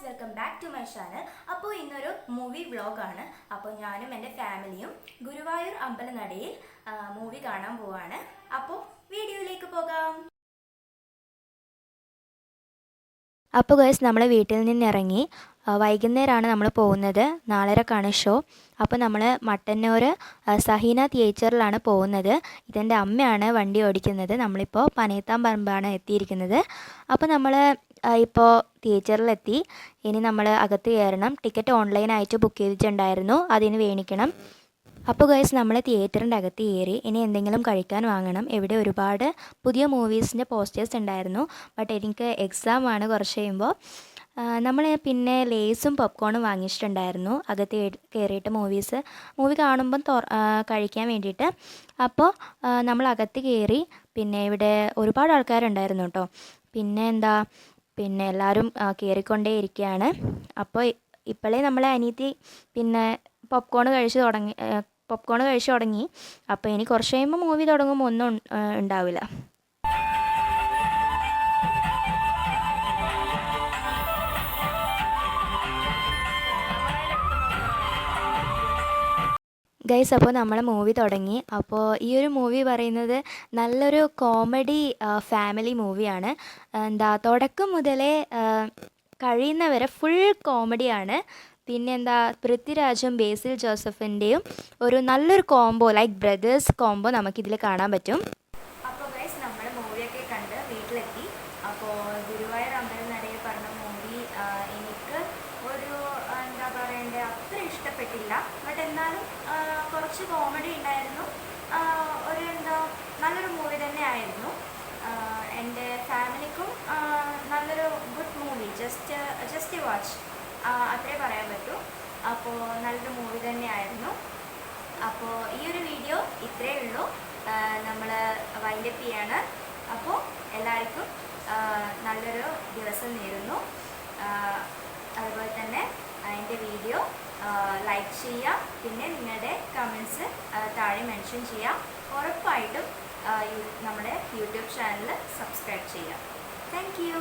Welcome back to my channel. അപ്പോൾ ഇന്നൊരു movie വ്ളോഗാണ്. അപ്പോൾ ഞാനും എൻ്റെ ഫാമിലിയും ഗുരുവായൂർ അമ്പലനടയിൽ മൂവി കാണാൻ പോവാണ്. അപ്പോൾ വീഡിയോയിലേക്ക് പോകാം. അപ്പോൾ ഗൈസ് നമ്മൾ വീട്ടിൽ നിന്നിറങ്ങി വൈകുന്നേരമാണ് നമ്മൾ പോകുന്നത്. 4:30 ഷോ. അപ്പോൾ നമ്മൾ മട്ടന്നൂർ സഹീന തിയേറ്ററിലാണ് പോകുന്നത്. ഇതെൻ്റെ അമ്മയാണ് വണ്ടി ഓടിക്കുന്നത്. നമ്മളിപ്പോൾ പനയത്താൻ പറമ്പാണ് എത്തിയിരിക്കുന്നത്. അപ്പോൾ നമ്മൾ ഇപ്പോൾ തിയേറ്ററിലെത്തി. ഇനി നമ്മൾ അകത്ത് കയറണം. ടിക്കറ്റ് ഓൺലൈനായിട്ട് ബുക്ക് ചെയ്തിട്ടുണ്ടായിരുന്നു, അതിന് മേടിക്കണം. അപ്പോൾ ഗൈസ് നമ്മൾ തിയേറ്ററിൻ്റെ അകത്ത് കയറി. ഇനി എന്തെങ്കിലും കഴിക്കാൻ വാങ്ങണം. ഇവിടെ ഒരുപാട് പുതിയ മൂവീസിൻ്റെ പോസ്റ്റേഴ്സ് ഉണ്ടായിരുന്നു. ബട്ട് എനിക്ക് എക്സാമാണ് കുറച്ച് കഴിയുമ്പോൾ. നമ്മൾ പിന്നെ ലേസും പോപ്കോണും വാങ്ങിച്ചിട്ടുണ്ടായിരുന്നു അകത്ത് കയറിയിട്ട് മൂവി കാണുമ്പം കഴിക്കാൻ വേണ്ടിയിട്ട്. അപ്പോൾ നമ്മൾ അകത്ത് കയറി. പിന്നെ ഇവിടെ ഒരുപാട് ആൾക്കാരുണ്ടായിരുന്നു കേട്ടോ. പിന്നെ എല്ലാവരും കയറിക്കൊണ്ടേ ഇരിക്കുകയാണ്. അപ്പോൾ ഇപ്പോഴേ നമ്മളെ അനിയത്തി പിന്നെ പോപ്കോൺ കഴിച്ച് തുടങ്ങി. അപ്പോൾ ഇനി കുറച്ച് കഴിയുമ്പോൾ മൂവി തുടങ്ങുമ്പോൾ ഒന്നും ഉണ്ടാവില്ല. ഗൈസ്, അപ്പോൾ നമ്മൾ മൂവി തുടങ്ങി. അപ്പോൾ ഈ ഒരു മൂവി പറയുന്നത് നല്ലൊരു കോമഡി ഫാമിലി മൂവിയാണ്. തുടക്കം മുതലേ കഴിയുന്നവരെ ഫുൾ കോമഡിയാണ്. പൃഥ്വിരാജും ബേസിൽ ജോസഫിൻ്റെയും ഒരു നല്ലൊരു കോംബോ, ലൈക്ക് ബ്രദേഴ്സ് കോംബോ നമുക്കിതിൽ കാണാൻ പറ്റും. അപ്പോൾ ഗൈസ്, നമ്മൾ മൂവിയൊക്കെ കണ്ട് വീട്ടിലെത്തി. അപ്പോൾ ഗുരുവായൂർ അമ്പലനടയിൽ പറഞ്ഞ മൂവി എനിക്ക് ഒരു അത്ര ഇഷ്ടപ്പെട്ടില്ല. ബട്ട് എന്നാലും കുറച്ച് കോമഡി ഉണ്ടായിരുന്നു. നല്ലൊരു മൂവി തന്നെ ആയിരുന്നു. എൻ്റെ ഫാമിലിക്കും നല്ലൊരു ഗുഡ് മൂവി, ജസ്റ്റ് വാച്ച് അത്രേ പറയാൻ പറ്റൂ. അപ്പോൾ നല്ലൊരു മൂവി തന്നെയായിരുന്നു. അപ്പോൾ ഈ ഒരു വീഡിയോ ഇത്രയേ ഉള്ളൂ. നമ്മൾ വൈൻഡപ്പ് ചെയ്യാണ്. അപ്പോൾ എല്ലാവർക്കും നല്ലൊരു ദിവസം നേരുന്നു. അതുപോലെ തന്നെ എൻ്റെ വീഡിയോ ലൈക്ക് ചെയ്യുക. പിന്നെ നിങ്ങളുടെ കമൻസ് താഴെ മെൻഷൻ ചെയ്യുക. ഉറപ്പായിട്ടും നമ്മുടെ യൂട്യൂബ് ചാനൽ സബ്സ്ക്രൈബ് ചെയ്യുക. Thank you.